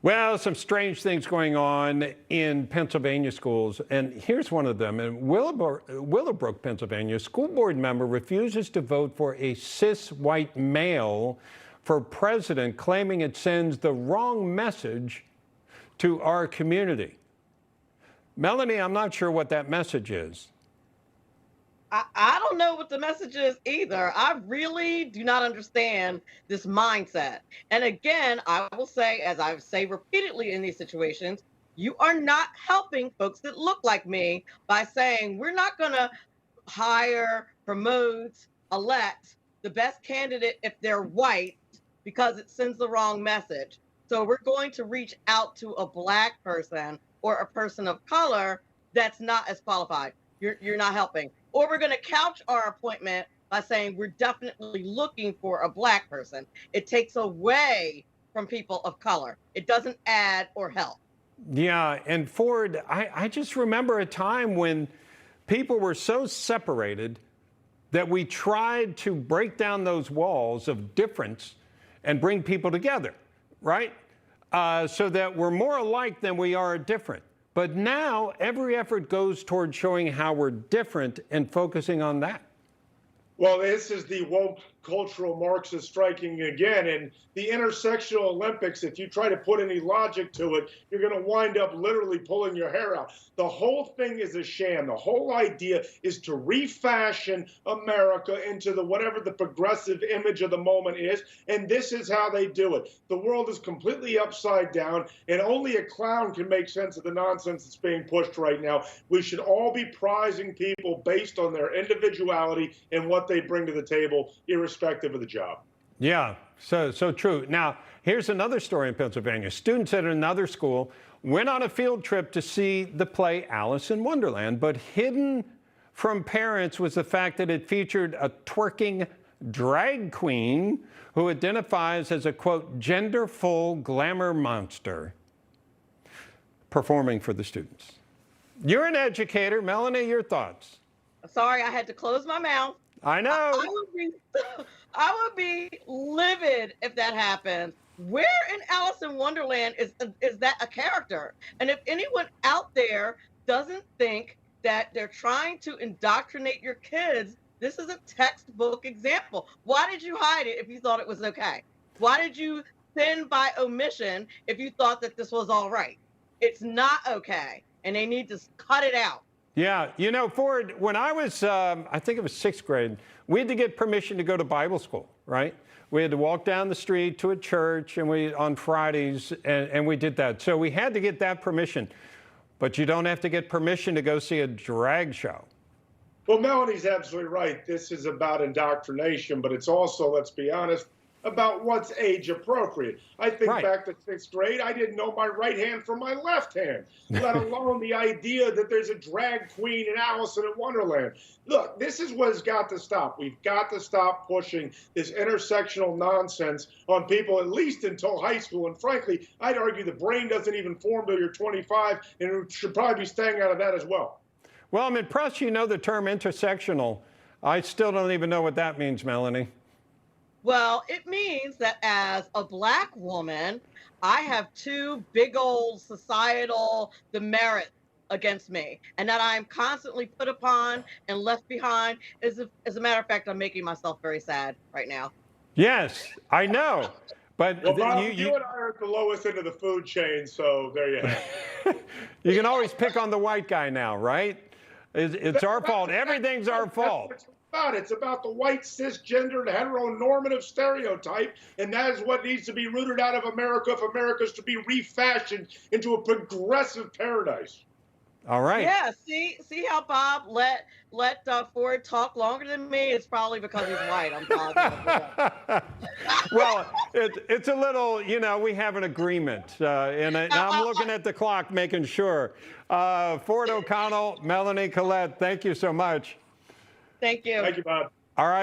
Well, some strange things going on in Pennsylvania schools, and here's one of them. In Willowbrook, Pennsylvania, a school board member refuses to vote for a cis white male for president, claiming it sends the wrong message to our community. Melanie, I'm not sure what that message is. I don't know what the message is either. I really do not understand this mindset. And again, I will say, as I say repeatedly in these situations, you are not helping folks that look like me by saying we're not going to hire, promote, elect the best candidate if they're white because it sends the wrong message. So we're going to reach out to a black person or a person of color that's not as qualified. You're not helping. Or we're going to couch our appointment by saying we're definitely looking for a black person. It takes away from people of color. It doesn't add or help. Yeah, and Ford, I just remember a time when people were so separated that we tried to break down those walls of difference and bring people together, right? So that we're more alike than we are different. But now every effort goes toward showing how we're different and focusing on that. Well, this is the woke cultural Marxist striking again. And the intersectional Olympics, if you try to put any logic to it, you're going to wind up literally pulling your hair out. The whole thing is a sham. The whole idea is to refashion America into whatever the progressive image of the moment is. And this is how they do it. The world is completely upside down, and only a clown can make sense of the nonsense that's being pushed right now. We should all be prizing people based on their individuality and what they bring to the table, irrespective of the job. Yeah, so true. Now, here's another story in Pennsylvania. Students at another school went on a field trip to see the play Alice in Wonderland, but hidden from parents was the fact that it featured a twerking drag queen who identifies as a, quote, gender-full glamour monster performing for the students. You're an educator. Melanie, your thoughts? Sorry, I had to close my mouth. I know. I would be livid if that happened. Where in Alice in Wonderland is that a character? And if anyone out there doesn't think that they're trying to indoctrinate your kids, this is a textbook example. Why did you hide it if you thought it was okay? Why did you sin by omission if you thought that this was all right? It's not okay, and they need to cut it out. Yeah, you know, Ford, when I was, I think it was 6th grade, we had to get permission to go to Bible school, right? We had to walk down the street to a church and on Fridays, and we did that. So we had to get that permission. But you don't have to get permission to go see a drag show. Well, Melanie's absolutely right. This is about indoctrination, but it's also, let's be honest, about what's age appropriate. I think back to 6th grade, I didn't know my right hand from my left hand, let alone the idea that there's a drag queen in Alice in Wonderland. Look, this is what has got to stop. We've got to stop pushing this intersectional nonsense on people, at least until high school. And frankly, I'd argue the brain doesn't even form till you're 25, and it should probably be staying out of that as well. Well, I'm impressed you know the term intersectional. I still don't even know what that means, Melanie. Well, it means that as a black woman, I have two big old societal demerits against me, and that I'm constantly put upon and left behind. As a matter of fact, I'm making myself very sad right now. Yes, I know. But well, Bob, you and I are at the lowest end of the food chain, so there you have it. You can always pick on the white guy now, right? It's our fault. Everything's our fault. It's about the white cisgender heteronormative stereotype, and that is what needs to be rooted out of America if America is to be refashioned into a progressive paradise. All right. Yeah. See how Bob let Ford talk longer than me? It's probably because he's white. I'm positive. Well, it's a little, you know, we have an agreement, and I'm looking at the clock, making sure. Ford O'Connell, Melanie Collette, thank you so much. Thank you. Thank you, Bob. All right.